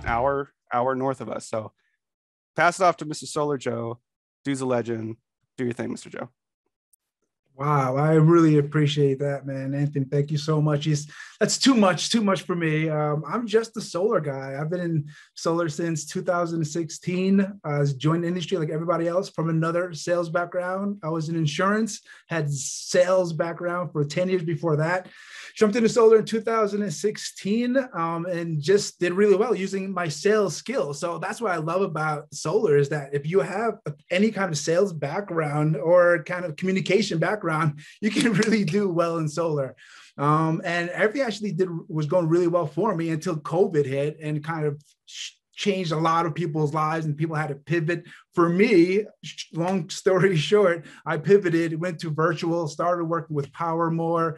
hour north of us. So pass it off to Mr. Solar Joe. Dude's a legend. Do your thing, Mr. Joe. Wow, I really appreciate that, man. Anthony, thank you so much. That's too much for me. I'm just a solar guy. I've been in solar since 2016. I joined the industry like everybody else from another sales background. I was in insurance, had sales background for 10 years before that. Jumped into solar in 2016 and just did really well using my sales skills. So that's what I love about solar is that if you have any kind of sales background or kind of communication background, you can really do well in solar. And everything actually was going really well for me until COVID hit and kind of changed a lot of people's lives and people had to pivot. For me, long story short, I pivoted, went to virtual, started working with Powur more,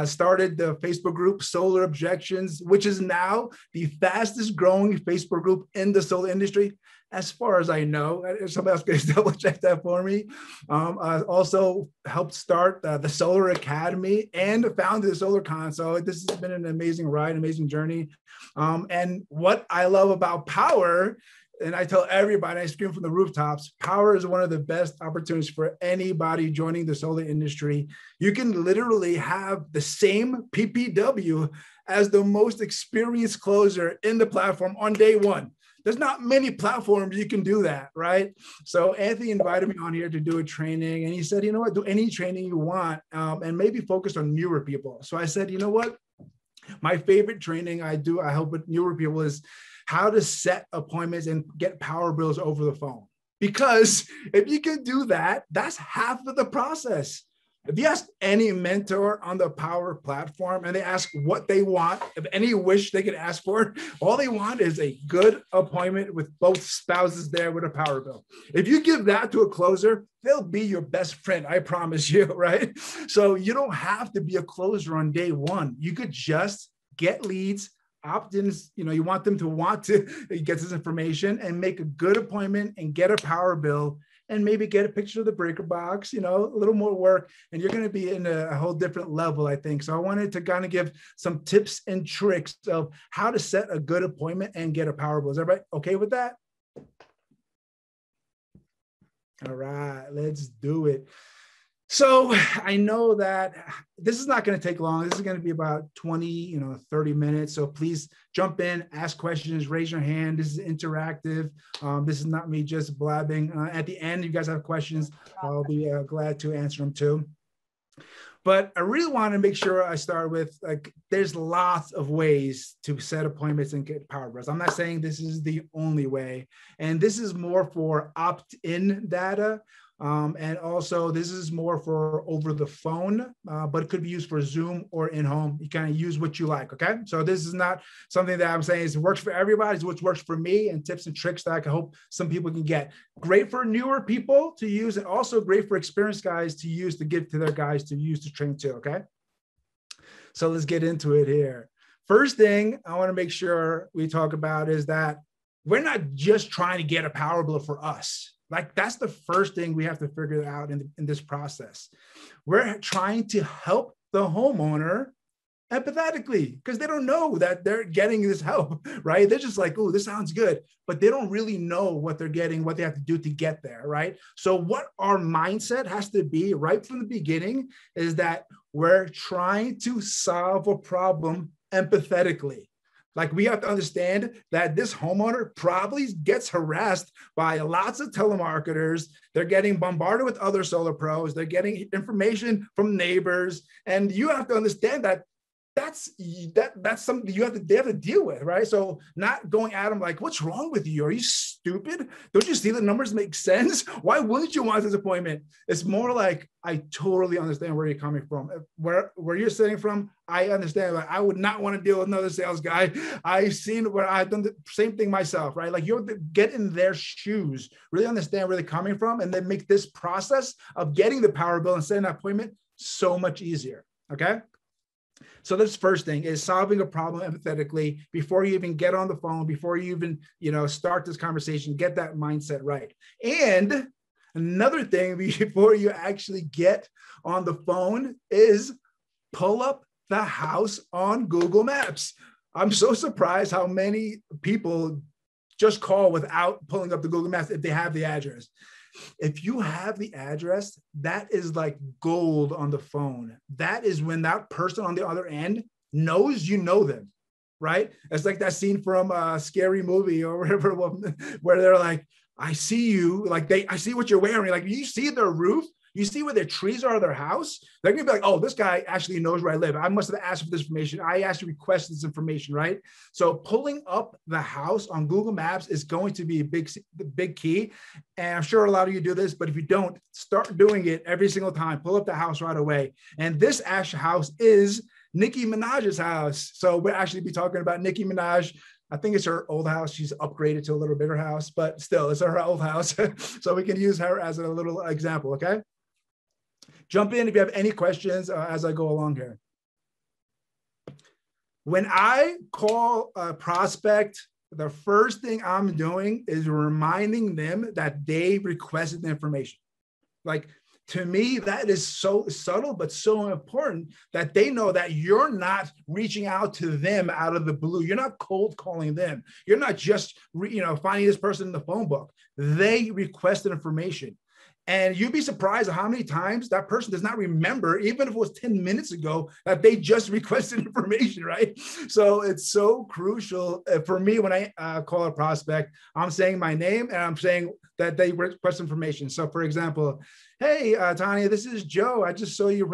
started the Facebook group Solar Objections, which is now the fastest growing Facebook group in the solar industry. As far as I know, somebody else can double check that for me. I also helped start the Solar Academy and founded the SolarCon. So this has been an amazing ride, amazing journey. And what I love about Powur, and I tell everybody, I scream from the rooftops, Powur is one of the best opportunities for anybody joining the solar industry. You can literally have the same PPW as the most experienced closer in the platform on day one. There's not many platforms you can do that, right? So Anthony invited me on here to do a training, and he said, you know what, do any training you want, and maybe focus on newer people. So I said, you know what, my favorite training I help with newer people is how to set appointments and get power bills over the phone. Because if you can do that, that's half of the process. If you ask any mentor on the Powur platform and they ask what they want, if any wish they could ask for, all they want is a good appointment with both spouses there with a power bill. If you give that to a closer, they'll be your best friend, I promise you, right? So you don't have to be a closer on day one. You could just get leads, opt-ins, you want them to want to get this information and make a good appointment and get a power bill and maybe get a picture of the breaker box, a little more work, and you're going to be in a whole different level, I think. So I wanted to kind of give some tips and tricks of how to set a good appointment and get a power bill. Is everybody okay with that? All right, let's do it. So I know that this is not going to take long. This is going to be about 20, 30 minutes. So please jump in, ask questions, raise your hand. This is interactive. This is not me just blabbing. At the end, you guys have questions, I'll be glad to answer them too. But I really want to make sure I start with, there's lots of ways to set appointments and get power bills. I'm not saying this is the only way. And this is more for opt-in data. And also this is more for over the phone, but it could be used for Zoom or in-home. You kind of use what you like, okay? So this is not something that I'm saying is works for everybody, it's what works for me and tips and tricks that I hope some people can get. Great for newer people to use and also great for experienced guys to use to give to their guys to use to train too, okay? So let's get into it here. First thing I want to make sure we talk about is that we're not just trying to get a power bill for us. That's the first thing we have to figure out in this process. We're trying to help the homeowner empathetically because they don't know that they're getting this help, right? They're just like, oh, this sounds good, but they don't really know what they're getting, what they have to do to get there, right? So what our mindset has to be right from the beginning is that we're trying to solve a problem empathetically. We have to understand that this homeowner probably gets harassed by lots of telemarketers. They're getting bombarded with other solar pros. They're getting information from neighbors. And you have to understand that that's something they have to deal with, right? So not going at them like, what's wrong with you? Are you stupid? Don't you see the numbers make sense? Why wouldn't you want this appointment? It's more like, I totally understand where you're coming from. Where you're sitting from, I understand. I would not want to deal with another sales guy. I've seen where I've done the same thing myself, right? You have to get in their shoes, really understand where they're coming from, and then make this process of getting the power bill and setting an appointment so much easier, okay? So this first thing is solving a problem empathetically before you even get on the phone, before you even, start this conversation, get that mindset right. And another thing before you actually get on the phone is pull up the house on Google Maps. I'm so surprised how many people just call without pulling up the Google Maps if they have the address. If you have the address, that is like gold on the phone. That is when that person on the other end knows you know them, right? It's like that scene from a Scary Movie or whatever, where they're like, I see you, like I see what you're wearing. Like, you see their roof, you see where their trees are, their house. They're gonna be like, oh, this guy actually knows where I live. I must have asked for this information. I actually requested this information, right? So pulling up the house on Google Maps is going to be a big key. And I'm sure a lot of you do this, but if you don't, start doing it every single time. Pull up the house right away. And this actual house is Nicki Minaj's house. So we'll actually be talking about Nicki Minaj. I think it's her old house. She's upgraded to a little bigger house, but still, it's her old house. So we can use her as a little example, okay? Jump in if you have any questions as I go along here. When I call a prospect, the first thing I'm doing is reminding them that they requested the information. Like, to me, that is so subtle, but so important that they know that you're not reaching out to them out of the blue. You're not cold calling them. You're not just, finding this person in the phone book. They requested information. And you'd be surprised at how many times that person does not remember, even if it was 10 minutes ago, that they just requested information, right? So it's so crucial for me when I call a prospect. I'm saying my name and I'm saying that they request information. So for example, hey, Tanya, this is Joe. I just saw you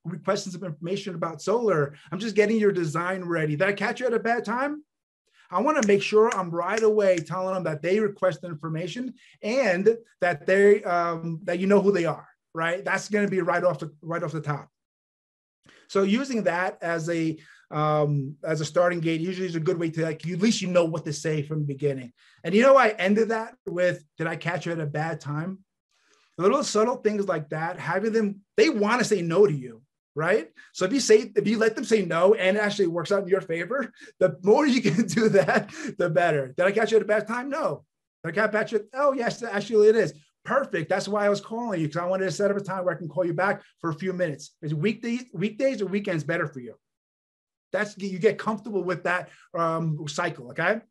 requesting some information about solar. I'm just getting your design ready. Did I catch you at a bad time? I want to make sure I'm right away telling them that they requested information and that they that you know who they are, right? That's going to be right off the top. So using that as a starting gate usually is a good way to, like, at least you know what to say from the beginning. And I ended that with, did I catch you at a bad time? Little subtle things like that, having them, they want to say no to you. Right? So if you let them say no and it actually works out in your favor, the more you can do that, the better. Did I catch you at a bad time? No. Did I catch you? Oh, yes, actually it is. Perfect. That's why I was calling you, because I wanted to set up a time where I can call you back for a few minutes. Is weekdays or weekends better for you? You get comfortable with that cycle, okay?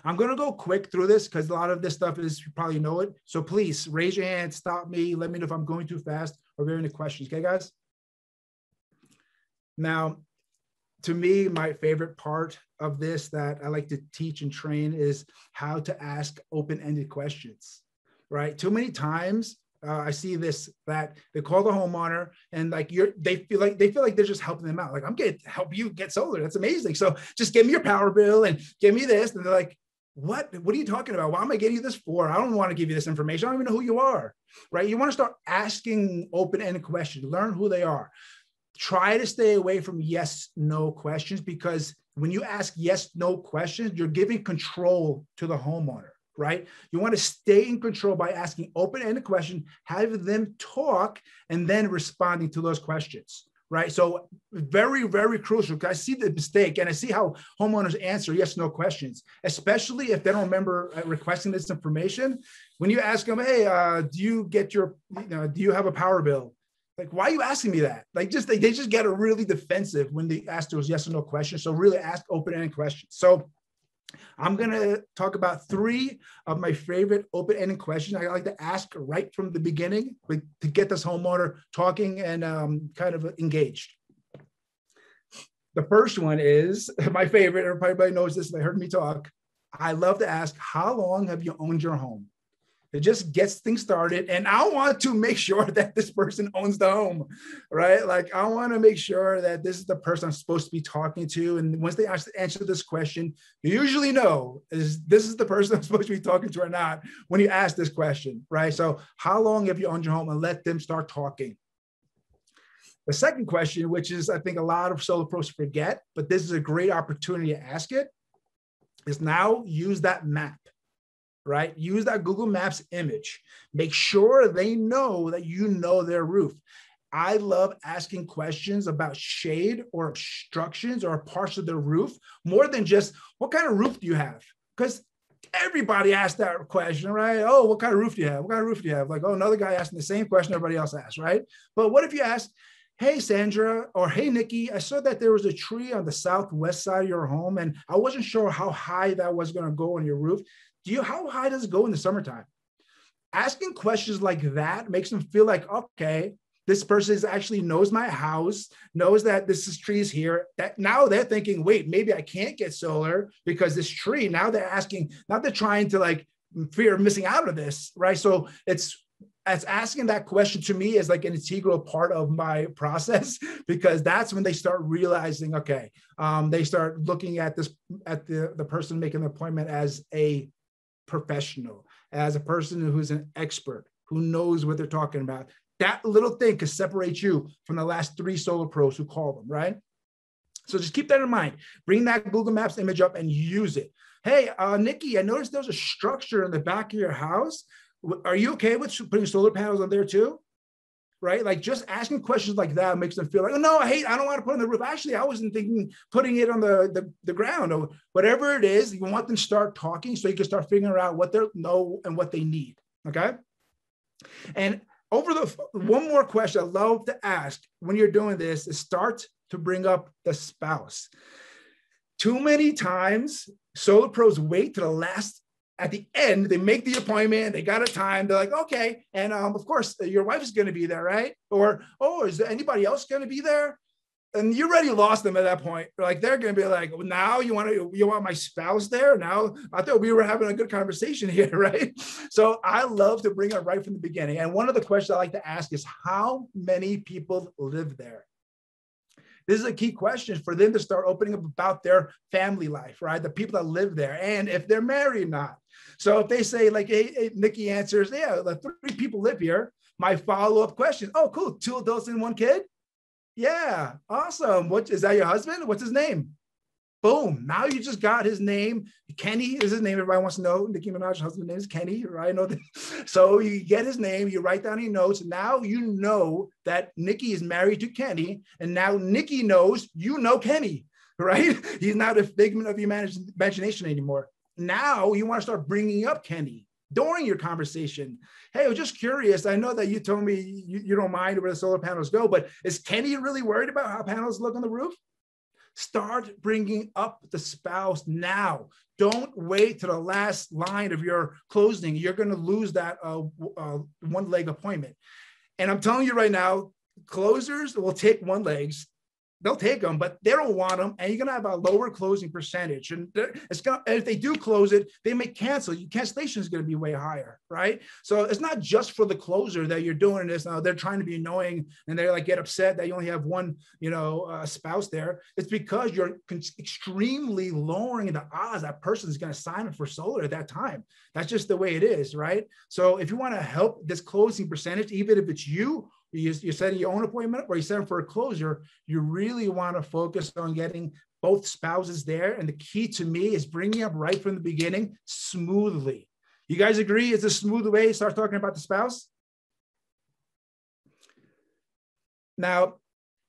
I'm going to go quick through this because a lot of this stuff is, you probably know it. So please raise your hand, stop me, let me know if I'm going too fast or if you have any questions, okay, guys? Now, to me, my favorite part of this that I like to teach and train is how to ask open-ended questions, right? Too many times I see this, that they call the homeowner and they feel like they're just helping them out. Like, I'm going to help you get solar. That's amazing. So just give me your power bill and give me this. And they're like, what are you talking about? Why am I getting you this for? I don't want to give you this information. I don't even know who you are, right? You want to start asking open-ended questions, learn who they are. Try to stay away from yes, no questions, because when you ask yes, no questions, you're giving control to the homeowner, right? You want to stay in control by asking open-ended questions, have them talk, and then responding to those questions, right? So very, very crucial, because I see the mistake and I see how homeowners answer yes, no questions, especially if they don't remember requesting this information. When you ask them, hey, do you have a power bill? Like, why are you asking me that? Like, they just get really defensive when they ask those yes or no questions. So really ask open-ended questions. So I'm going to talk about 3 of my favorite open-ended questions I like to ask right from the beginning, to get this homeowner talking and kind of engaged. The first one is my favorite. Everybody knows this. They heard me talk. I love to ask, how long have you owned your home? It just gets things started. And I want to make sure that this person owns the home, right? Like, I want to make sure that this is the person I'm supposed to be talking to. And once they answer this question, you usually know this is the person I'm supposed to be talking to or not when you ask this question, right? So how long have you owned your home? And let them start talking. The second question, which is, I think a lot of solar pros forget, but this is a great opportunity to ask it, is now use that map. Right? Use that Google Maps image. Make sure they know that you know their roof. I love asking questions about shade or obstructions or parts of the roof more than just, what kind of roof do you have? Because everybody asks that question, right? Oh, what kind of roof do you have? What kind of roof do you have? Like, oh, another guy asking the same question everybody else asks, right? But what if you ask, hey, Sandra, or hey, Nikki, I saw that there was a tree on the southwest side of your home, and I wasn't sure how high that was going to go on your roof. How high does it go in the summertime? Asking questions like that makes them feel like, okay, this person actually knows my house, knows that this tree is here. That now they're thinking, wait, maybe I can't get solar because this tree. Now they're asking, now they're trying to like fear of missing out of this, right? So it's asking that question to me is like an integral part of my process, because that's when they start realizing, okay, they start looking at this, at the person making the appointment as a professional, as a person who's an expert, who knows what they're talking about. That little thing could separate you from the last 3 solar pros who call them, right? So just keep that in mind. Bring that Google Maps image up and use it. Hey, Nikki, I noticed there's a structure in the back of your house. Are you okay with putting solar panels on there too? Right? Like just asking questions like that makes them feel like, oh, no, I don't want to put it on the roof. Actually, I wasn't thinking putting it on the ground, or whatever it is. You want them to start talking so you can start figuring out what they know and what they need. Okay. And one more question I love to ask when you're doing this is start to bring up the spouse. Too many times, solar pros wait to the last, at the end, they make the appointment, they got a time, they're like, okay, and of course, your wife is going to be there, right? Or, oh, is there anybody else going to be there? And you already lost them at that point. Like they're going to be like, well, now you want my spouse there? Now I thought we were having a good conversation here, right? So I love to bring it right from the beginning. And one of the questions I like to ask is, how many people live there? This is a key question for them to start opening up about their family life, right? The people that live there, and if they're married or not. So if they say like, hey, Nikki answers, yeah, the 3 people live here. My follow-up question, oh, cool, 2 adults and 1 kid? Yeah, awesome. What is that, your husband? What's his name? Boom. Now you just got his name. Kenny is his name. Everybody wants to know. Nicki Minaj's husband's name is Kenny, right? I know that. So you get his name, you write down your notes. Now you know that Nikki is married to Kenny. And now Nikki knows you know Kenny, right? He's not a figment of your imagination anymore. Now you want to start bringing up Kenny during your conversation. Hey, I was just curious. I know that you told me you don't mind where the solar panels go, but is Kenny really worried about how panels look on the roof? Start bringing up the spouse now. Don't wait to the last line of your closing. You're going to lose that 1 leg appointment. And I'm telling you right now, closers will take 1 legs. They'll take them, but they don't want them. And you're going to have a lower closing percentage. And if they do close it, they may cancel. Your cancellation is going to be way higher, right? So it's not just for the closer that you're doing this. Now they're trying to be annoying and they like get upset that you only have 1, spouse there. It's because you're extremely lowering the odds that person is going to sign up for solar at that time. That's just the way it is, right? So if you want to help this closing percentage, even if it's you setting your own appointment or you set up for a closer, you really want to focus on getting both spouses there. And the key to me is bringing up right from the beginning smoothly. You guys agree? It's a smooth way to start talking about the spouse? Now,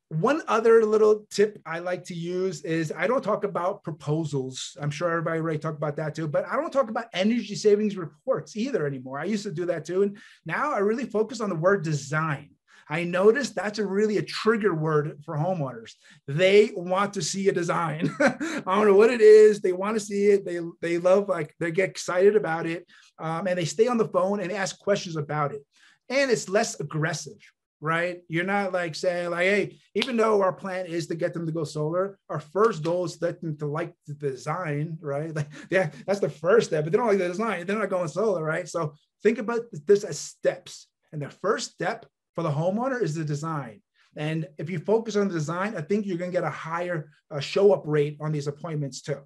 one other little tip I like to use is I don't talk about proposals. I'm sure everybody already talked about that too, but I don't talk about energy savings reports either anymore. I used to do that too. And now I really focus on the word design. I noticed that's really a trigger word for homeowners. They want to see a design. I don't know what it is. They want to see it. They love, like, they get excited about it. And they stay on the phone and ask questions about it. And it's less aggressive, right? You're not like saying like, hey, even though our plan is to get them to go solar, our first goal is to let them to like the design, right? Like, yeah, that's the first step, but they don't like the design. They're not going solar, right? So think about this as steps. And the first step for the homeowner is the design. And if you focus on the design, I think you're going to get a higher show up rate on these appointments too.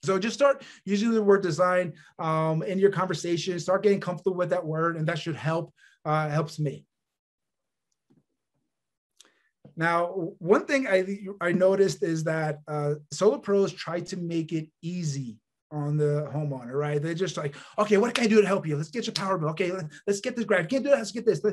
So just start using the word design in your conversation, start getting comfortable with that word, and that should help, helps me. Now, one thing I noticed is that solar pros try to make it easy on the homeowner, right? They're just like, okay, what can I do to help you? Let's get your power bill. Okay, let's get this graph. Can't do that. Let's get this.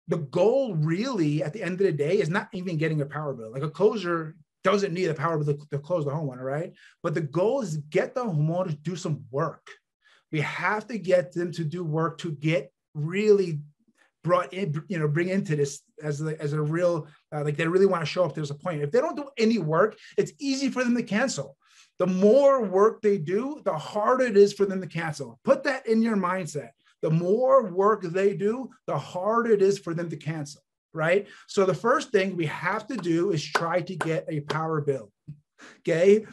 The goal really at the end of the day is not even getting a power bill. Like a closer doesn't need a power bill to close the homeowner, right? But the goal is to get the homeowner to do some work. We have to get them to do work to get really brought in, bring into this as a real, like they really want to show up to this appointment. If they don't do any work, it's easy for them to cancel. The more work they do, the harder it is for them to cancel. Put that in your mindset. The more work they do, the harder it is for them to cancel, right? So the first thing we have to do is try to get a power bill, okay?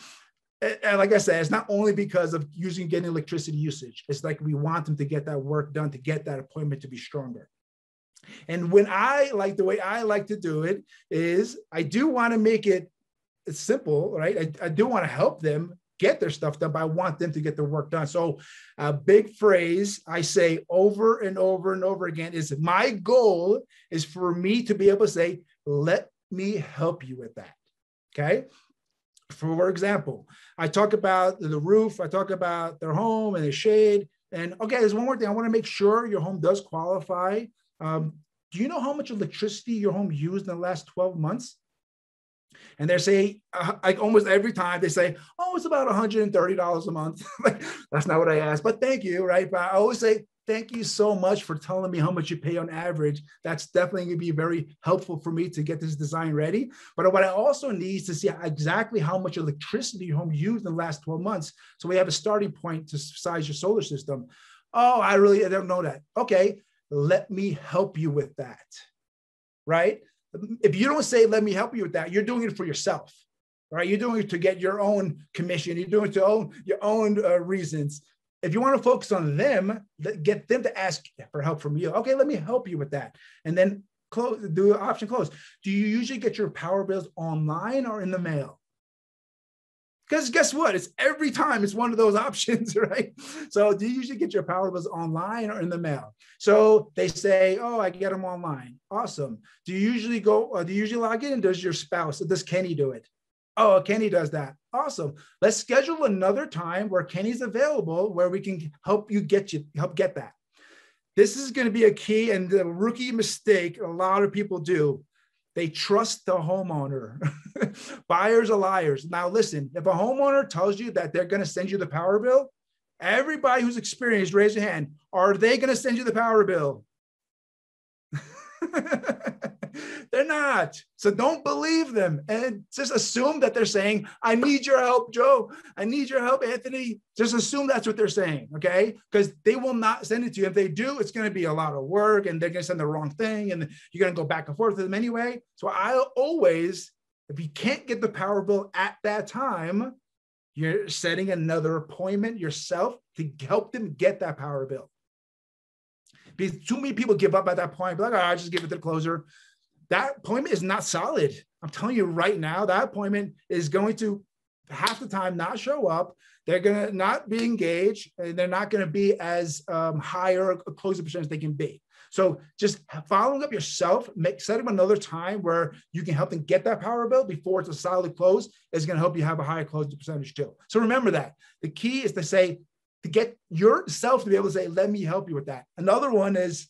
And like I said, it's not only because of getting electricity usage. It's like we want them to get that work done, to get that appointment to be stronger. And the way I like to do it is I do want to make it simple, right? I do want to help them get their stuff done, but I want them to get their work done. So a big phrase I say over and over and over again is, my goal is for me to be able to say, let me help you with that, okay? For example, I talk about the roof, I talk about their home and the shade. And okay, there's one more thing. I want to make sure your home does qualify. Do you know how much electricity your home used in the last 12 months? And they say, like almost every time they say, oh, it's about $130 a month. Like, that's not what I asked, but thank you, right? But I always say, thank you so much for telling me how much you pay on average. That's definitely going to be very helpful for me to get this design ready. But what I also need is to see exactly how much electricity your home used in the last 12 months. So we have a starting point to size your solar system. Oh, I don't know that. Okay, let me help you with that, right? If you don't say, let me help you with that, you're doing it for yourself, right? You're doing it to get your own commission. You're doing it to your own reasons. If you want to focus on them, get them to ask for help from you. Okay, let me help you with that. And then do option close. Do you usually get your power bills online or in the mail? Because guess what? It's every time it's one of those options, right? So do you usually get your power bills online or in the mail? So they say, oh, I get them online. Awesome. Do you usually log in? Does your spouse, does Kenny do it? Oh, Kenny does that. Awesome. Let's schedule another time where Kenny's available, where we can help get that. This is going to be a key, and the rookie mistake a lot of people do. They trust the homeowner. Buyers are liars. Now, listen, if a homeowner tells you that they're going to send you the power bill, everybody who's experienced, raise your hand. Are they going to send you the power bill? They're not. So don't believe them and just assume that they're saying, I need your help, Joe. I need your help, Anthony. Just assume that's what they're saying, okay? Because they will not send it to you. If they do, it's going to be a lot of work and they're going to send the wrong thing and you're going to go back and forth with them anyway. So I always, if you can't get the power bill at that time, you're setting another appointment yourself to help them get that power bill. Because too many people give up at that point. Like, oh, I just give it to the closer. That appointment is not solid. I'm telling you right now, that appointment is going to half the time not show up. They're going to not be engaged. And they're not going to be as higher a closing percentage they can be. So just following up yourself, set up another time where you can help them get that power bill before it's a solid close is going to help you have a higher closing percentage too. So remember that. The key is to get yourself to be able to say, let me help you with that. Another one is,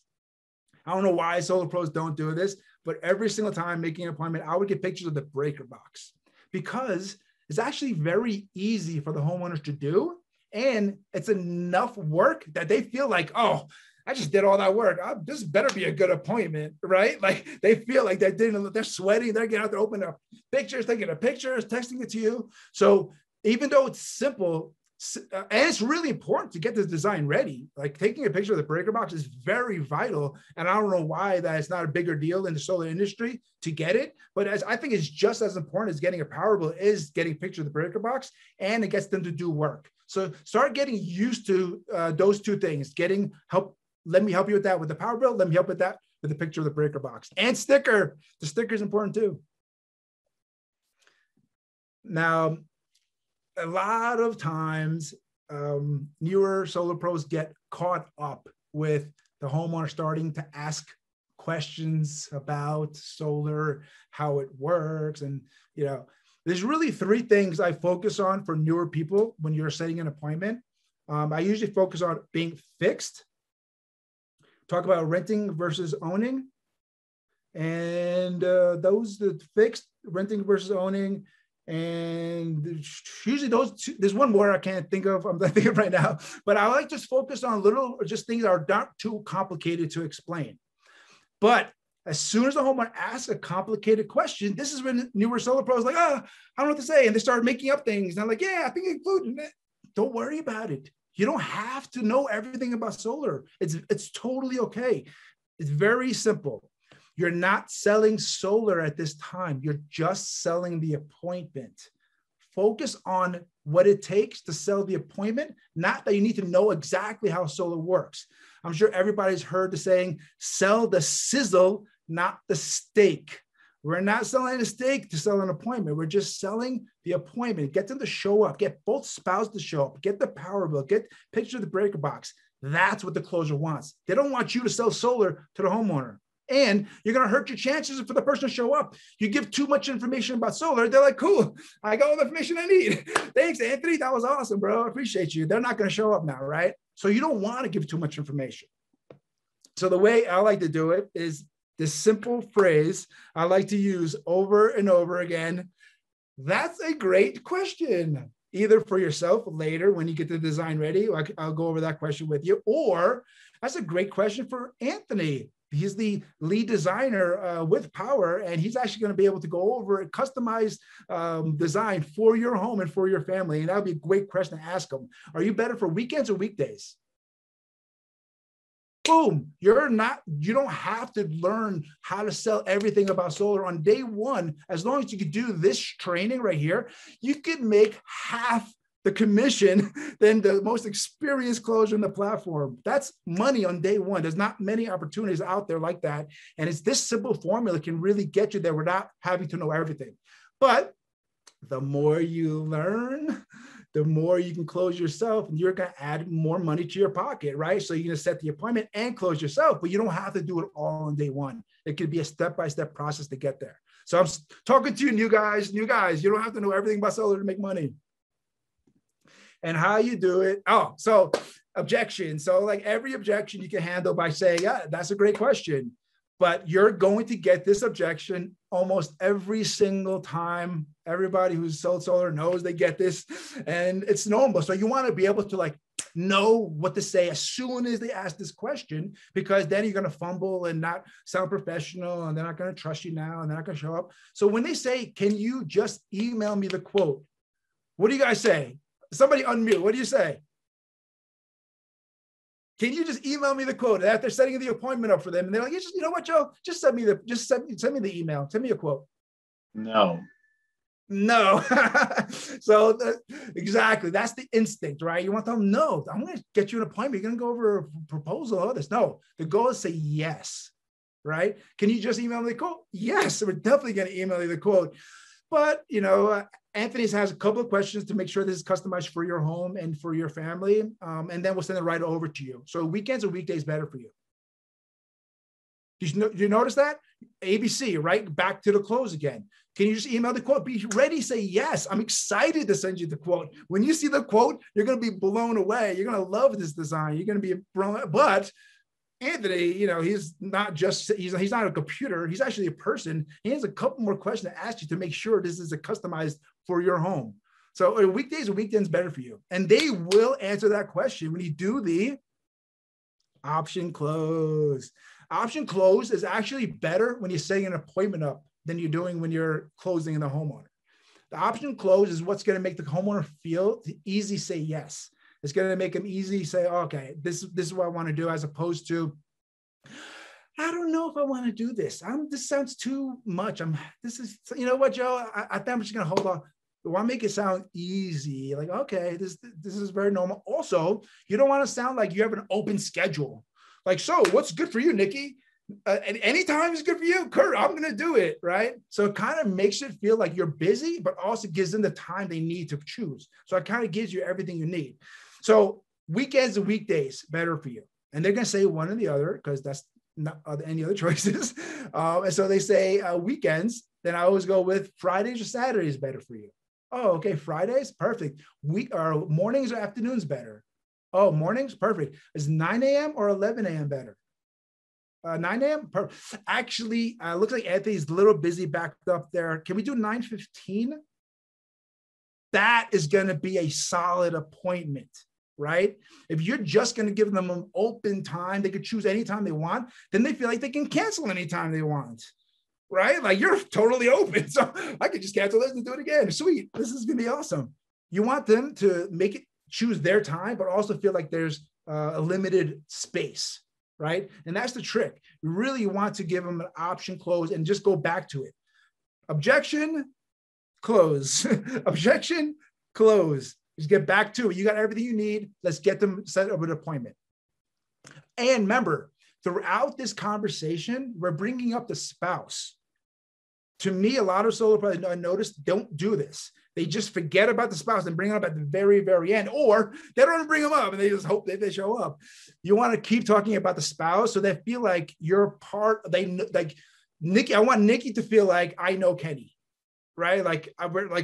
I don't know why solar pros don't do this, but every single time making an appointment, I would get pictures of the breaker box because it's actually very easy for the homeowners to do. And it's enough work that they feel like, oh, I just did all that work. This better be a good appointment, right? Like they feel like they're sweating. They're getting out there, opening up pictures, taking the pictures, texting it to you. So even though it's simple, and it's really important to get this design ready. Like taking a picture of the breaker box is very vital. And I don't know why that is not a bigger deal in the solar industry to get it. But I think it's just as important as getting a power bill is getting a picture of the breaker box, and it gets them to do work. So start getting used to those two things, getting help. Let me help you with that with the power bill. Let me help with that with the picture of the breaker box and sticker. The sticker is important too. Now, a lot of times, newer solar pros get caught up with the homeowner starting to ask questions about solar, how it works. And, there's really three things I focus on for newer people when you're setting an appointment. I usually focus on being fixed, talk about renting versus owning. And the fixed, renting versus owning. And usually those two, there's one more I can't think of, I'm thinking of right now, but I like to focus on just things that are not too complicated to explain. But as soon as the homeowner asks a complicated question, this is when newer solar pros like, I don't know what to say. And they start making up things. And I'm like, yeah, I think including it. Don't worry about it. You don't have to know everything about solar. It's totally okay. It's very simple. You're not selling solar at this time. You're just selling the appointment. Focus on what it takes to sell the appointment, not that you need to know exactly how solar works. I'm sure everybody's heard the saying, sell the sizzle, not the steak. We're not selling a steak to sell an appointment. We're just selling the appointment. Get them to show up. Get both spouses to show up. Get the power bill. Get picture of the breaker box. That's what the closer wants. They don't want you to sell solar to the homeowner. And you're going to hurt your chances for the person to show up. You give too much information about solar. They're like, cool, I got all the information I need. Thanks, Anthony. That was awesome, bro. I appreciate you. They're not going to show up now, right? So you don't want to give too much information. So the way I like to do it is this simple phrase I like to use over and over again. That's a great question. Either for yourself later when you get the design ready, I'll go over that question with you, or that's a great question for Anthony. He's the lead designer with Powur, and he's actually going to be able to go over a customized design for your home and for your family. And that would be a great question to ask him. Are you better for weekends or weekdays? Boom. You don't have to learn how to sell everything about solar on day one. As long as you can do this training right here, you could make half the commission than the most experienced closer in the platform. That's money on day one. There's not many opportunities out there like that. And it's this simple formula can really get you there without having to know everything. But the more you learn, the more you can close yourself, and you're going to add more money to your pocket, right? So you're going to set the appointment and close yourself, but you don't have to do it all on day one. It could be a step-by-step process to get there. So I'm talking to you new guys, you don't have to know everything about solar to make money. And how you do it. Oh, so objection. So like every objection you can handle by saying, yeah, that's a great question. But you're going to get this objection almost every single time. Everybody who's sold solar knows they get this, and it's normal. So you want to be able to like know what to say as soon as they ask this question, because then you're going to fumble and not sound professional, and they're not going to trust you now, and they're not going to show up. So when they say, can you just email me the quote? What do you guys say? Somebody unmute. What do you say? Can you just email me the quote? And after setting the appointment up for them, and they're like, you know what, Joe? Just send me the email. Send me a quote. No. So exactly, that's the instinct, right? You want them, no, I'm going to get you an appointment. You're going to go over a proposal, all this. No, the goal is to say yes, right? Can you just email me the quote? Yes, we're definitely going to email you the quote. But, Anthony has a couple of questions to make sure this is customized for your home and for your family. And then we'll send it right over to you. So weekends or weekdays better for you. Did you notice that? ABC, right? Back to the close again. Can you just email the quote? Be ready, say yes. I'm excited to send you the quote. When you see the quote, you're going to be blown away. You're going to love this design. You're going to be blown. But Anthony, he's not not a computer. He's actually a person. He has a couple more questions to ask you to make sure this is customized for your home. So are weekdays or weekends better for you? And they will answer that question when you do the option close. Option close is actually better when you're setting an appointment up than you're doing when you're closing in the homeowner. The option close is what's going to make the homeowner feel to easy say yes. It's going to make them easy say, okay, this is what I want to do, as opposed to, I don't know if I want to do this. This sounds too much. You know what, Joe? I think I'm just going to hold on. I want to make it sound easy. Like, okay, this is very normal. Also, you don't want to sound like you have an open schedule. Like, so what's good for you, Nikki? And anytime is good for you, Kurt, I'm going to do it, right? So it kind of makes it feel like you're busy, but also gives them the time they need to choose. So it kind of gives you everything you need. So weekends and weekdays, better for you. And they're going to say one or the other, because that's not any other choices. And so they say weekends, then I always go with Fridays or Saturdays better for you. Oh, okay, Fridays, perfect. Mornings or afternoons better? Oh, mornings, perfect. Is 9 a.m. or 11 a.m. better? 9 a.m. Actually, looks like Anthony's a little busy backed up there. Can we do 9:15? That is going to be a solid appointment. right? If you're just going to give them an open time, they could choose anytime they want, then they feel like they can cancel anytime they want, right? Like you're totally open. So I could just cancel this and do it again. Sweet. This is going to be awesome. You want them to make it choose their time, but also feel like there's a limited space, right? And that's the trick. You really want to give them an option close and just go back to it. Objection, close. Objection, close. Just get back to it. You got everything you need. Let's get them set up an appointment. And remember, throughout this conversation, we're bringing up the spouse. To me, a lot of solo players I noticed don't do this. They just forget about the spouse and bring it up at the very, very end, or they don't even bring them up and they just hope that they show up. You want to keep talking about the spouse so they feel like you're part. They like Nikki. I want Nikki to feel like I know Kenny. Right? Like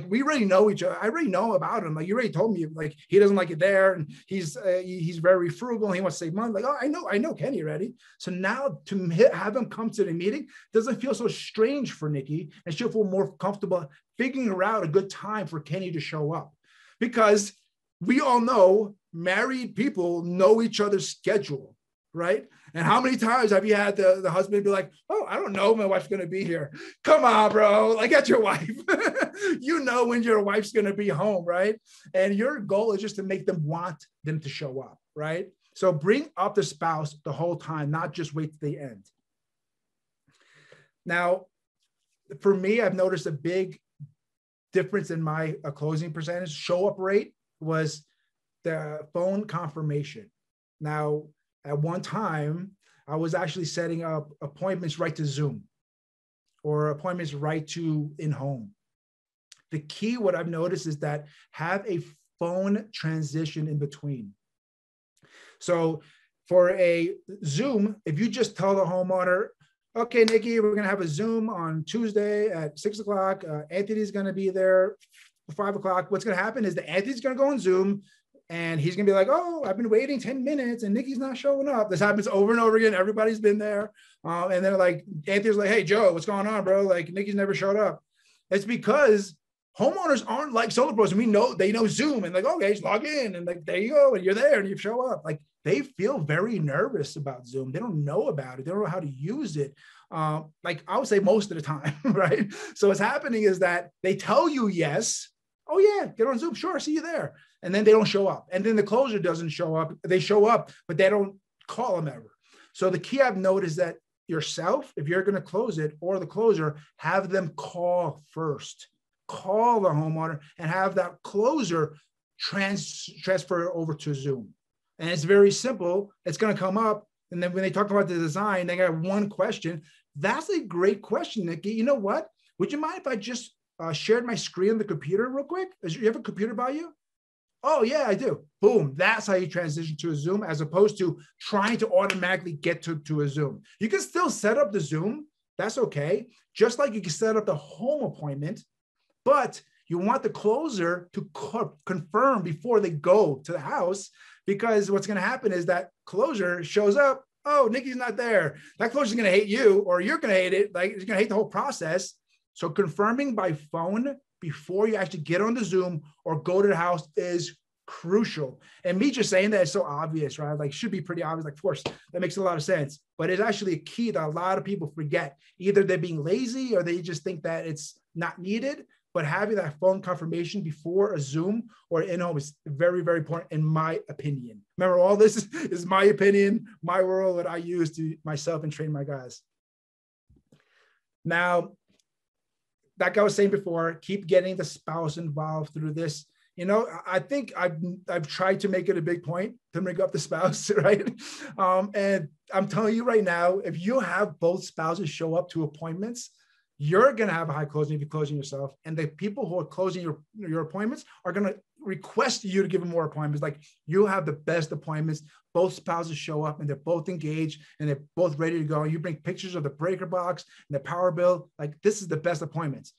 we already know each other. I already know about him. Like you already told me, like he doesn't like it there, and he's very frugal and he wants to save money. Like, oh, I know Kenny already. So now to have him come to the meeting doesn't feel so strange for Nikki, and she'll feel more comfortable figuring out a good time for Kenny to show up, because we all know married people know each other's schedule. Right? And how many times have you had the husband be like, oh, I don't know, my wife's going to be here. Come on, bro. Like, that's your wife. You know when your wife's going to be home, right? And your goal is just to make them want them to show up, right? So bring up the spouse the whole time, not just wait to the end. Now, for me, I've noticed a big difference in my closing percentage. Show up rate was the phone confirmation. Now, at one time, I was actually setting up appointments right to Zoom or appointments right to in-home. The key, what I've noticed is that have a phone transition in between. So for a Zoom, if you just tell the homeowner, okay, Nikki, we're going to have a Zoom on Tuesday at 6 o'clock. Anthony's going to be there 5 o'clock. What's going to happen is that Anthony's going to go on Zoom, and he's going to be like, oh, I've been waiting 10 minutes and Nikki's not showing up. This happens over and over again. Everybody's been there. And then like, Anthony's like, hey, Joe, what's going on, bro? Like, Nikki's never showed up. It's because homeowners aren't like solo pros. And they know Zoom and like, okay, just log in. And like, there you go. And you're there and you show up. Like, they feel very nervous about Zoom. They don't know about it. They don't know how to use it. Like I would say most of the time, right? So what's happening is that they tell you yes. Oh yeah, get on Zoom. Sure, see you there. And then they don't show up. And then the closer doesn't show up. They show up, but they don't call them ever. So the key I've noticed is that yourself, if you're going to close it, or the closer, have them call first. Call the homeowner and have that closer transfer over to Zoom. And it's very simple. It's going to come up. And then when they talk about the design, they got one question. That's a great question, Nikki. You know what? Would you mind if I just shared my screen on the computer real quick? Do you have a computer by you? Oh, yeah, I do. Boom. That's how you transition to a Zoom, as opposed to trying to automatically get to a Zoom. You can still set up the Zoom. That's okay. Just like you can set up the home appointment, but you want the closer to confirm before they go to the house, because what's going to happen is that closer shows up. Oh, Nikki's not there. That closer is going to hate you, or you're going to hate it. Like, it's going to hate the whole process. So confirming by phone before you actually get on the Zoom or go to the house is crucial. And me just saying that is so obvious, right? Like, should be pretty obvious. Like, of course, that makes a lot of sense. But it's actually a key that a lot of people forget. Either they're being lazy or they just think that it's not needed. But having that phone confirmation before a Zoom or in-home is very, very important, in my opinion. Remember, all this is my opinion, my world, that I use to myself and train my guys. Now, like I was saying before, keep getting the spouse involved through this. You know, I think I've tried to make it a big point to bring up the spouse, right? And I'm telling you right now, if you have both spouses show up to appointments, you're going to have a high closing if you're closing yourself. And the people who are closing your appointments are going to request you to give them more appointments. Like, you'll have the best appointments. Both spouses show up and they're both engaged and they're both ready to go. And you bring pictures of the breaker box and the power bill. Like, this is the best appointments.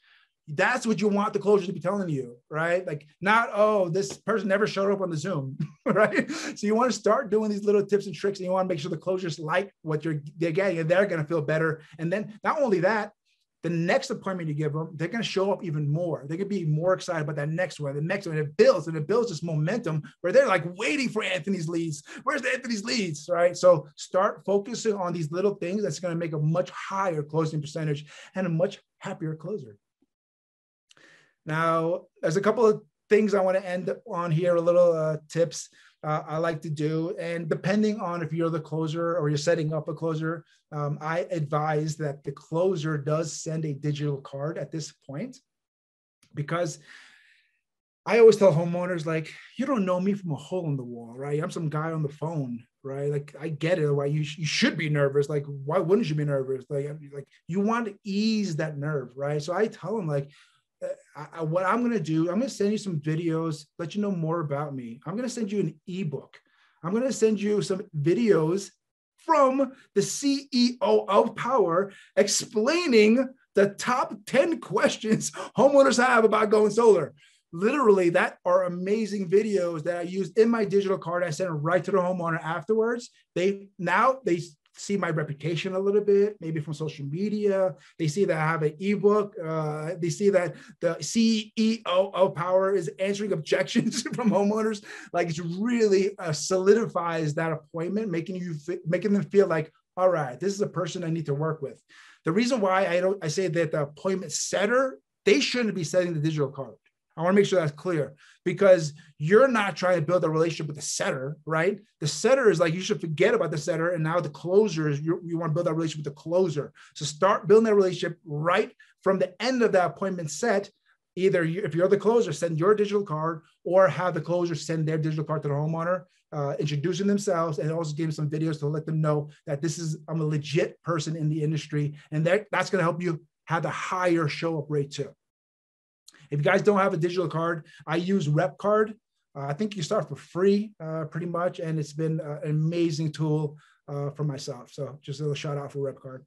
That's what you want the closure to be telling you, right? Like, not, oh, this person never showed up on the Zoom, right? So you want to start doing these little tips and tricks, and you want to make sure the closures like what they're getting, and they're going to feel better. And then not only that, the next appointment you give them, they're going to show up even more. They're going to be more excited about that next one, the next one. It builds this momentum where they're like waiting for Anthony's leads. Where's Anthony's leads, right? So start focusing on these little things. That's going to make a much higher closing percentage and a much happier closer. Now, there's a couple of things I want to end on here, a little tips I like to do. And depending on if you're the closer or you're setting up a closer, I advise that the closer does send a digital card at this point, because I always tell homeowners, like, you don't know me from a hole in the wall, right? I'm some guy on the phone, right? Like, I get it. Why you should be nervous. Like, why wouldn't you be nervous? Like you want to ease that nerve, right? So I tell them, like, what I'm going to do, I'm going to send you some videos, let you know more about me. I'm going to send you an ebook. I'm going to send you some videos from the CEO of Powur explaining the top 10 questions homeowners have about going solar. Literally, that are amazing videos that I use in my digital card. I send right to the homeowner afterwards. They see my reputation a little bit, maybe from social media. They see that I have an ebook. They see that the CEO of Powur is answering objections from homeowners. Like, it really solidifies that appointment, making them feel like, all right, this is a person I need to work with. The reason why I say that the appointment setter, they shouldn't be setting the digital card. I want to make sure that's clear, because you're not trying to build a relationship with the setter, right? The setter is like, you should forget about the setter. And now the closer is, you want to build that relationship with the closer. So start building that relationship right from the end of that appointment set. Either if you're the closer, send your digital card, or have the closer send their digital card to the homeowner, introducing themselves, and also give them some videos to let them know that I'm a legit person in the industry. And that's going to help you have a higher show up rate too. If you guys don't have a digital card, I use RepCard. I think you start for free pretty much. And it's been an amazing tool for myself. So just a little shout out for RepCard.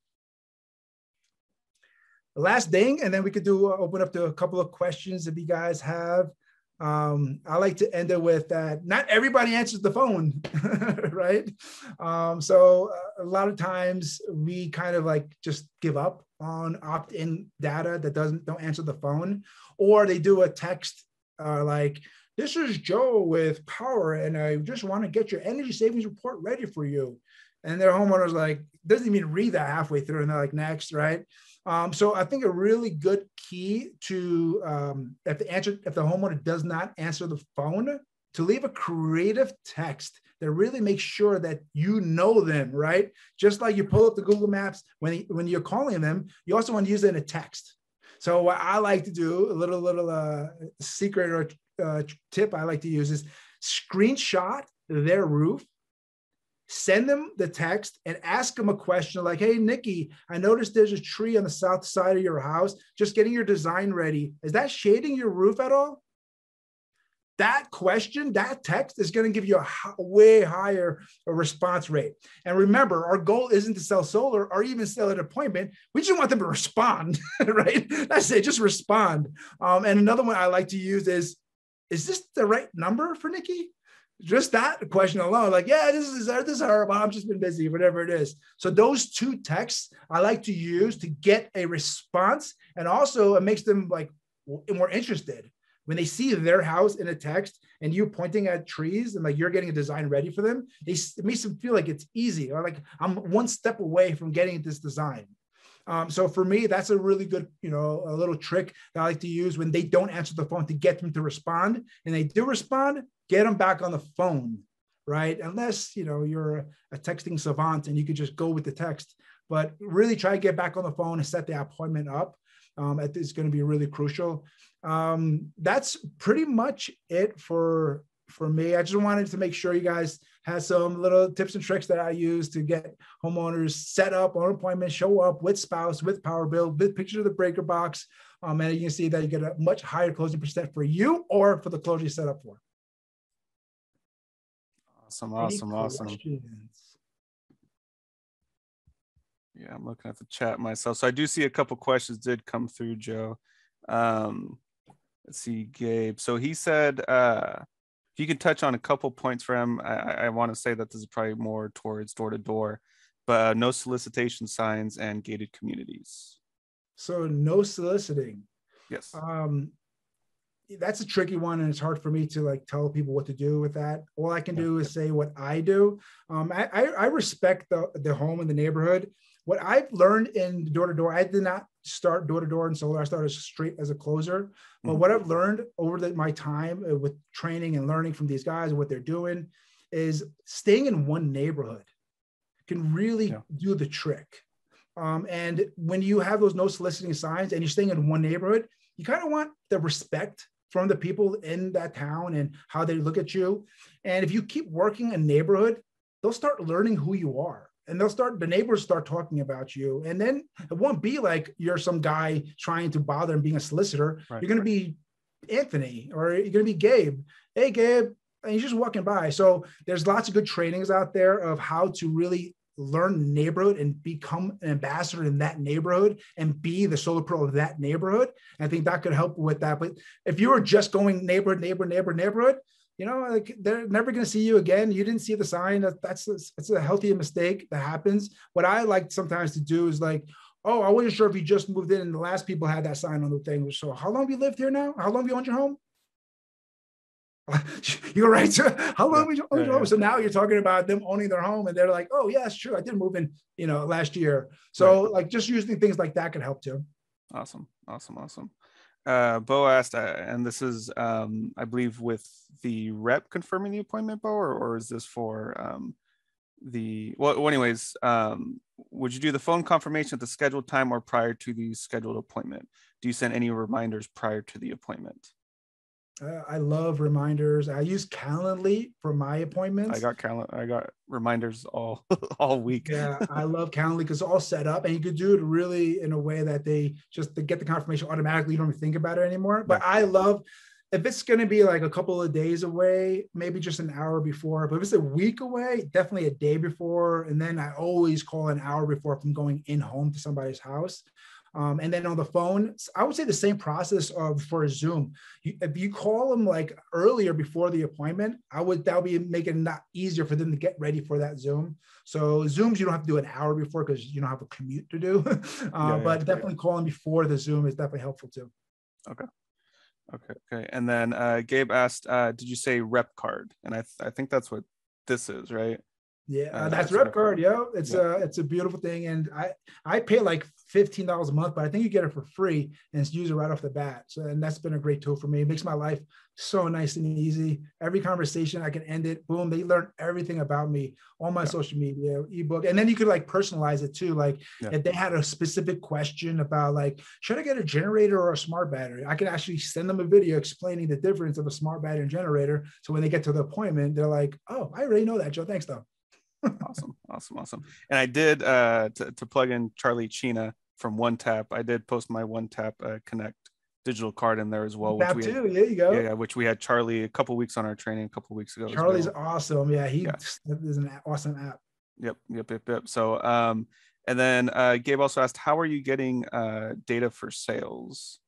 The last thing, and then we could open up to a couple of questions if you guys have. I like to end it with that not everybody answers the phone, right? So a lot of times we kind of like just give up on opt-in data that don't answer the phone, or they do a text like, this is Joe with Powur, and I just want to get your energy savings report ready for you. And their homeowner's like, doesn't even read that halfway through, and they're like, next, right? So I think a really good key to, if the homeowner does not answer the phone, to leave a creative text that really makes sure that you know them, right? Just like you pull up the Google Maps when you're calling them, you also want to use it in a text. So what I like to do, a little secret or tip I like to use, is screenshot their roof, send them the text, and ask them a question like, hey, Nikki, I noticed there's a tree on the south side of your house. Just getting your design ready. Is that shading your roof at all? That question, that text is going to give you a way higher response rate. And remember, our goal isn't to sell solar or even sell an appointment. We just want them to respond, right? That's it, just respond. And another one I like to use is this the right number for Nikki? Just that question alone, like, yeah, this is her, but I've just been busy, whatever it is. So those two texts I like to use to get a response. And also it makes them like more interested. When they see their house in a text and you pointing at trees and like you're getting a design ready for them, it makes them feel like it's easy, or like I'm one step away from getting this design. So for me, that's a really good, a little trick that I like to use when they don't answer the phone, to get them to respond. And they do respond, get them back on the phone, right? Unless, you're a texting savant and you could just go with the text, but really try to get back on the phone and set the appointment up. It's going to be really crucial. That's pretty much it for me. I just wanted to make sure you guys had some little tips and tricks that I use to get homeowners set up on appointment, show up with spouse, with Powur Build, with picture of the breaker box. And you can see that you get a much higher closing percent for you or for the closure you set up for. Awesome. Yeah, I'm looking at the chat myself. So I do see a couple questions did come through, Joe. Let's see, Gabe. So he said, if you can touch on a couple points for him, I want to say that this is probably more towards door to door, but no solicitation signs and gated communities. So no soliciting. Yes. That's a tricky one, and it's hard for me to like tell people what to do with that. All I can do is say what I do. I respect the home and the neighborhood. What I've learned in door to door, I did not start door to door in solar. I started straight as a closer. But what I've learned over my time with training and learning from these guys and what they're doing is staying in one neighborhood can really do the trick. And when you have those no soliciting signs and you're staying in one neighborhood, you kind of want the respect from the people in that town and how they look at you. And if you keep working a neighborhood, they'll start learning who you are. And the neighbors start talking about you. And then it won't be like you're some guy trying to bother and being a solicitor. Right. You're going to be Anthony, or you're going to be Gabe. Hey, Gabe. And you're just walking by. So there's lots of good trainings out there of how to really learn the neighborhood and become an ambassador in that neighborhood and be the solar pro of that neighborhood. And I think that could help with that. But if you were just going neighborhood, you know, like they're never going to see you again. You didn't see the sign. It's a healthy mistake that happens. What I like sometimes to do is like, oh, I wasn't sure if you just moved in and the last people had that sign on the thing. So how long have you lived here now? How long have you owned your home? You're right. So how long have you owned your home? So now you're talking about them owning their home and they're like, oh yeah, it's true. I did move in, you know, last year. So like just using things like that could help too. Awesome. Bo asked, and this is, I believe, with the rep confirming the appointment, Bo, or is this for anyways, would you do the phone confirmation at the scheduled time or prior to the scheduled appointment? Do you send any reminders prior to the appointment? I love reminders. I use Calendly for my appointments. I got reminders all week. Yeah, I love Calendly because it's all set up, and you could do it really in a way that they get the confirmation automatically. You don't even think about it anymore. But I love, if it's going to be like a couple of days away, maybe just an hour before. But if it's a week away, definitely a day before. And then I always call an hour before from going in home to somebody's house. And then on the phone, I would say the same process for a Zoom. If you call them like earlier before the appointment, that would be making it not easier for them to get ready for that Zoom. So Zooms, you don't have to do an hour before because you don't have a commute to do. But definitely calling before the Zoom is definitely helpful too. Okay. And then Gabe asked, did you say rep card? And I think that's what this is, right? Yeah, that's rep card. Yeah, it's a beautiful thing, and I pay like $15 a month, but I think you get it for free and use it right off the bat. So, and that's been a great tool for me. It makes my life so nice and easy. Every conversation I can end it. Boom, they learn everything about me on my social media, ebook, and then you could like personalize it too. Like if they had a specific question about like, should I get a generator or a smart battery? I can actually send them a video explaining the difference of a smart battery and generator. So when they get to the appointment, they're like, oh, I already know that, Joe. Thanks, though. Awesome. And I did to plug in Charlie Chena from One Tap. I did post my One Tap Connect digital card in there as well. There you go. Yeah, which we had Charlie a couple weeks on our training a couple weeks ago. Charlie's awesome. Yeah, he is an awesome app. Yep. So and then Gabe also asked, how are you getting data for sales?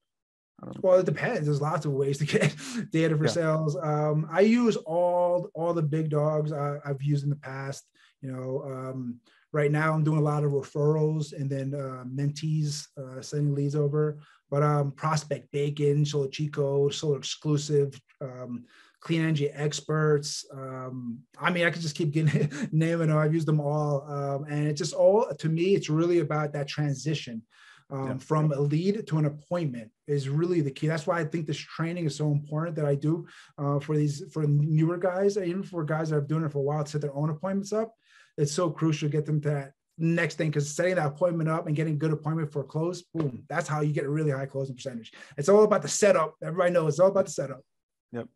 Well, it depends. There's lots of ways to get data for sales. I use all the big dogs I've used in the past. You know, right now I'm doing a lot of referrals and then mentees sending leads over. But Prospect Bacon, Solar Chico, Solar Exclusive, Clean Energy Experts. I mean, I could just keep naming them. I've used them all. And it's just all, to me, it's really about that transition. From a lead to an appointment is really the key. That's why I think this training is so important that I do for newer guys, even for guys that have been doing it for a while to set their own appointments up. It's so crucial to get them to that next thing, because setting that appointment up and getting good appointment for a close, boom, that's how you get a really high closing percentage. It's all about the setup. Everybody knows it's all about the setup. Yep.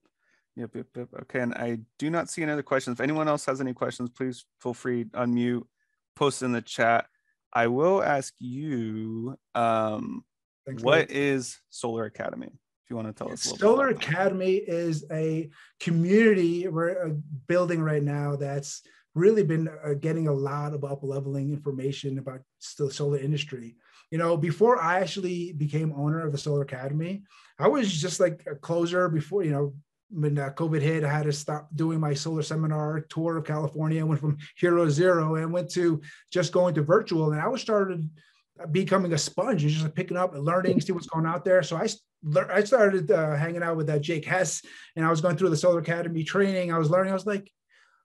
Okay, and I do not see any other questions. If anyone else has any questions, please feel free to unmute, post in the chat. I will ask you, what is Solar Academy? If you want to tell us a little Solar Academy is a community we're building right now that's really been getting a lot of up-leveling information about the solar industry. You know, before I actually became owner of the Solar Academy, I was just like a closer before, you know, when COVID hit, I had to stop doing my solar seminar tour of California. I went from hero to zero and went to just going to virtual. And I was started becoming a sponge and just like picking up and learning, see what's going out there. So I started hanging out with Jake Hess, and I was going through the Solar Academy training. I was learning. I was like,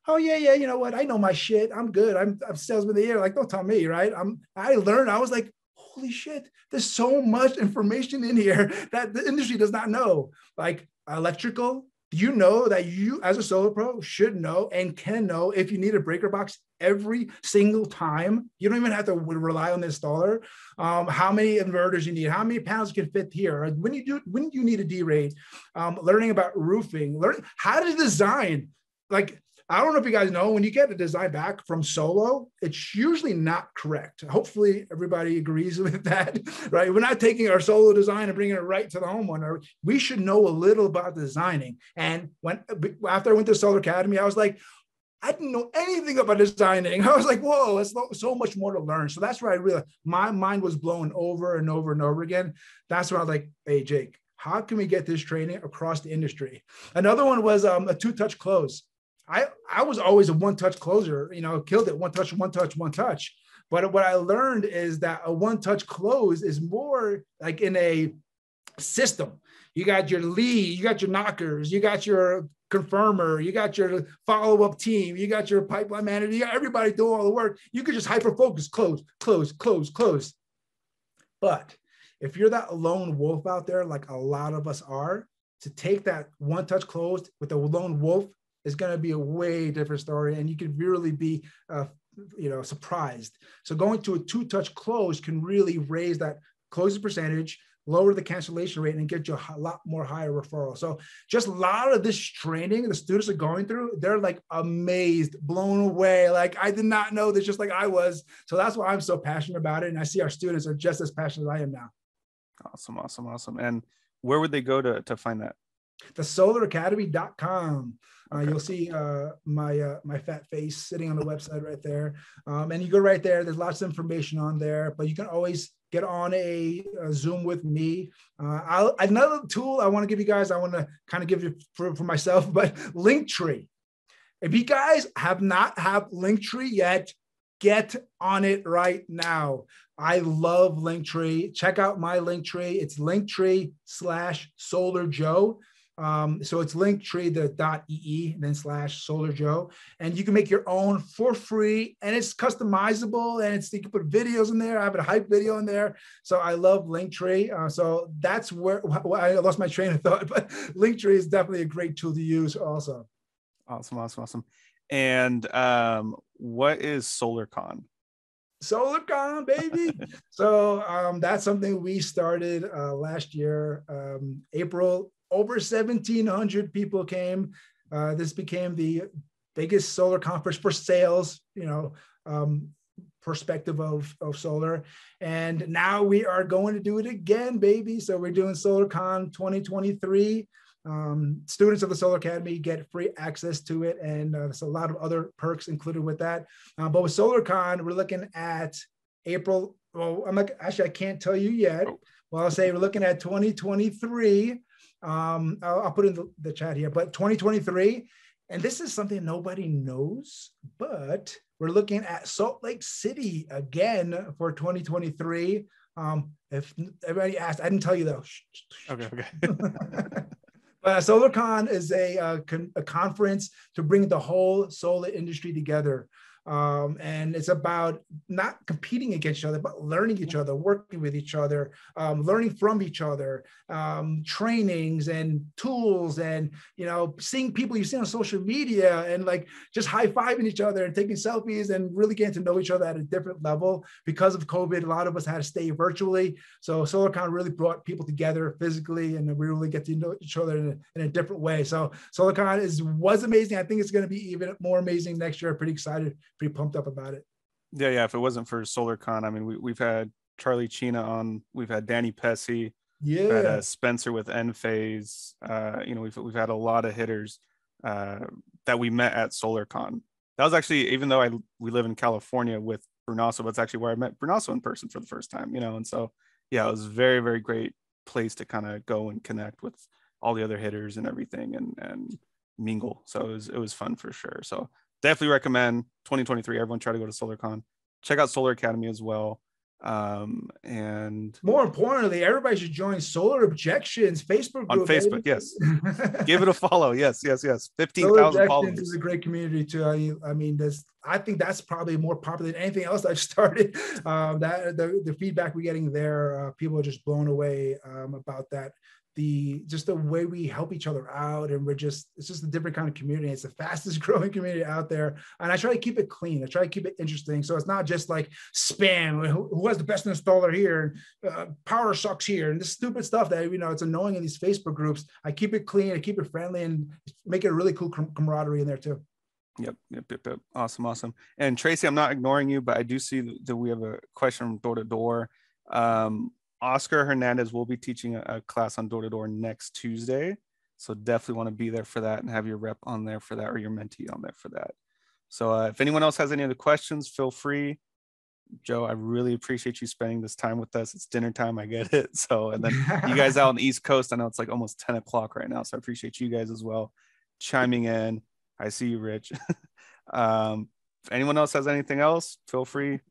oh yeah, you know what? I know my shit. I'm good. I'm salesman of the year. Like, don't tell me, right? I learned. I was like, holy shit, there's so much information in here that the industry does not know. Like electrical, you know that you as a solar pro should know and can know if you need a breaker box every single time. You don't even have to rely on the installer. How many inverters you need, how many panels can fit here. When you need a D-rate, learning about roofing, learning how to design. Like, I don't know if you guys know, when you get a design back from Solo, it's usually not correct. Hopefully everybody agrees with that, right? We're not taking our Solo design and bringing it right to the homeowner. We should know a little about designing. And after I went to Solar Academy, I was like, I didn't know anything about designing. I was like, whoa, there's so much more to learn. So that's where I realized my mind was blown over and over and over again. That's when I was like, hey, Jake, how can we get this training across the industry? Another one was a two-touch close. I was always a one-touch closer, killed it, one touch, one touch, one touch. But what I learned is that a one-touch close is more like in a system. You got your lead, you got your knockers, you got your confirmer, you got your follow-up team, you got your pipeline manager, you got everybody doing all the work. You could just hyper-focus, close, close, close, close. But if you're that lone wolf out there, like a lot of us are, to take that one-touch close with a lone wolf is going to be a way different story, and you could really be, surprised. So going to a two-touch close can really raise that closing percentage, lower the cancellation rate, and get you a lot more higher referral. So just a lot of this training the students are going through, they're like amazed, blown away. Like, I did not know this, just like I was. So that's why I'm so passionate about it, and I see our students are just as passionate as I am now. Awesome. And where would they go to find that? thesolaracademy.com. Okay. You'll see my fat face sitting on the website right there. And you go right there. There's lots of information on there, but you can always get on a Zoom with me. Another tool I want to give you guys, I want to kind of give you for myself, but Linktree. If you guys have not have Linktree yet, get on it right now. I love Linktree. Check out my Linktree. It's Linktree/SolarJoe. So it's Linktree, the .ee, and then /SolarJoe. And you can make your own for free, and it's customizable, and you can put videos in there. I have a hype video in there. So I love Linktree. So that's where I lost my train of thought, but Linktree is definitely a great tool to use also. Awesome. And what is SolarCon? SolarCon, baby. So that's something we started last year, April. Over 1,700 people came. This became the biggest solar conference for sales, perspective of solar. And now we are going to do it again, baby. So we're doing SolarCon 2023. Students of the Solar Academy get free access to it, and there's a lot of other perks included with that. But with SolarCon, we're looking at April. Well, I can't tell you yet. Well, I'll say we're looking at 2023. I'll put in the chat here, but 2023, and this is something nobody knows, but we're looking at Salt Lake City again for 2023. If everybody asked, I didn't tell you though. Okay. But SolarCon is a conference to bring the whole solar industry together. And it's about not competing against each other, but learning each other, working with each other, learning from each other, trainings and tools, and seeing people you see on social media, and like just high-fiving each other and taking selfies and really getting to know each other at a different level. Because of COVID, a lot of us had to stay virtually. So SolarCon really brought people together physically, and we really get to know each other in a different way. So SolarCon was amazing. I think it's going to be even more amazing next year. Pretty excited. Pretty pumped up about it. Yeah. If it wasn't for SolarCon, I mean, we've had Charlie Chena on, we've had Danny Pesci, we've had Spencer with Enphase. We've had a lot of hitters that we met at SolarCon. That was actually, even though we live in California with Brunasso, but it's actually where I met Brunasso in person for the first time. And so yeah, it was a very, very great place to kind of go and connect with all the other hitters and everything, and mingle. So it was fun for sure. So definitely recommend 2023. Everyone try to go to SolarCon. Check out Solar Academy as well. And more importantly, everybody should join Solar Objections Facebook on group. Facebook, yes. Give it a follow. Yes. 15,000 Solar followers. Objections is a great community too. I mean, I think that's probably more popular than anything else I've started. That the feedback we're getting there, people are just blown away about that. Just the way we help each other out, and it's just a different kind of community. It's the fastest growing community out there, and I try to keep it clean. I try to keep it interesting, so it's not just like spam. Who has the best installer here? Powur sucks here, and this stupid stuff that it's annoying in these Facebook groups. I keep it clean, I keep it friendly, and make it a really cool camaraderie in there too. Yep. Awesome. And Tracy, I'm not ignoring you, but I do see that we have a question from Door to Door. Oscar Hernandez will be teaching a class on Door to Door next Tuesday. So definitely want to be there for that and have your rep on there for that, or your mentee on there for that. So if anyone else has any other questions, feel free. Joe, I really appreciate you spending this time with us. It's dinner time, I get it. So, and then you guys out on the East Coast, I know it's like almost 10 o'clock right now. So I appreciate you guys as well chiming in. I see you, Rich. If anyone else has anything else, feel free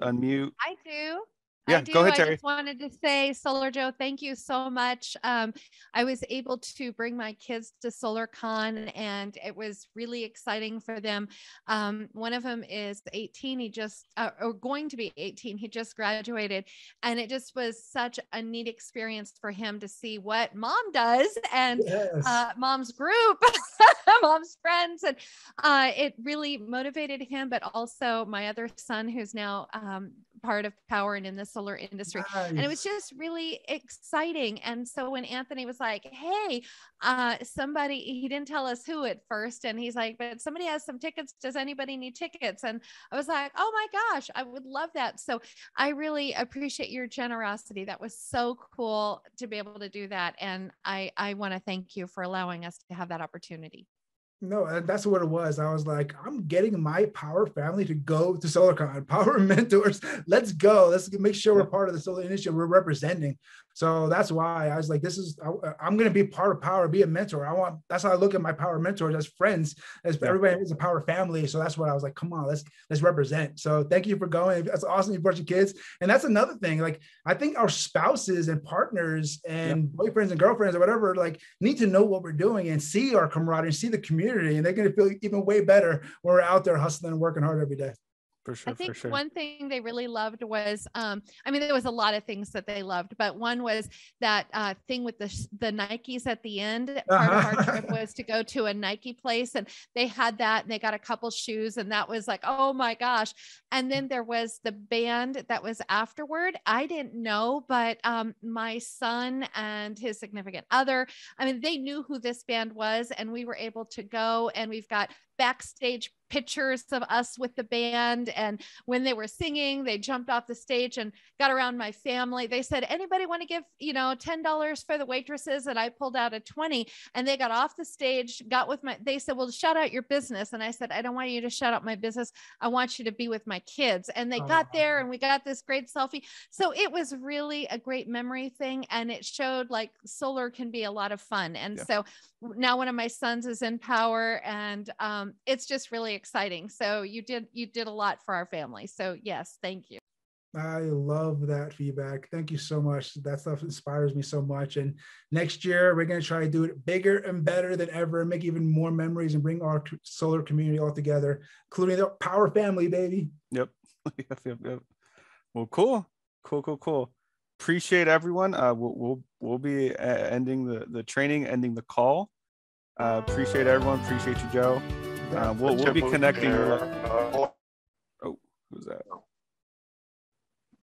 to unmute. I do. Yeah, go ahead, Terry. I just wanted to say, Solar Joe, thank you so much. I was able to bring my kids to SolarCon, and it was really exciting for them. One of them is 18. He just, or going to be 18. He just graduated, and it just was such a neat experience for him to see what mom does and mom's group, mom's friends. And it really motivated him, but also my other son, who's now part of Powur and in the solar industry. Nice. And it was just really exciting. And so when Anthony was like, hey, somebody, he didn't tell us who at first. And he's like, but somebody has some tickets. Does anybody need tickets? And I was like, oh my gosh, I would love that. So I really appreciate your generosity. That was so cool to be able to do that. And I want to thank you for allowing us to have that opportunity. No, that's what it was. I was like, I'm getting my Powur family to go to SolarCon. Powur mentors, let's go. Let's make sure we're part of the solar initiative we're representing. So that's why I was like, I'm going to be part of Powur, be a mentor. That's how I look at my Powur mentors as friends, as everybody is a Powur family. So that's what I was like, come on, let's represent. So thank you for going. That's awesome. You brought your kids. And that's another thing. Like, I think our spouses and partners and boyfriends and girlfriends or whatever, like, need to know what we're doing and see our camaraderie and see the community. And they're going to feel even way better when we're out there hustling and working hard every day. For sure. I think one thing they really loved was, there was a lot of things that they loved, but one was that thing with the Nikes at the end. Part of our trip was to go to a Nike place, and they had that, and they got a couple shoes, and that was like, oh my gosh. And then there was the band that was afterward. I didn't know, but my son and his significant other, they knew who this band was, and we were able to go, and we've got backstage pictures of us with the band. And when they were singing, they jumped off the stage and got around my family. They said, anybody want to give, $10 for the waitresses? And I pulled out a 20, and they got off the stage, they said, well, shout out your business. And I said, I don't want you to shout out my business. I want you to be with my kids. And they got there, and we got this great selfie. So it was really a great memory thing. And it showed like solar can be a lot of fun. And so now one of my sons is in Powur, and it's just really exciting. So you did a lot for our family. So yes, thank you. I love that feedback. Thank you so much. That stuff inspires me so much. And next year, we're going to try to do it bigger and better than ever, and make even more memories and bring our solar community all together, including the Powur family, baby. Yep. Well, cool. Appreciate everyone. We'll be ending the training, ending the call. Appreciate everyone. Appreciate you, Joe. We'll be connecting. Oh, who's that?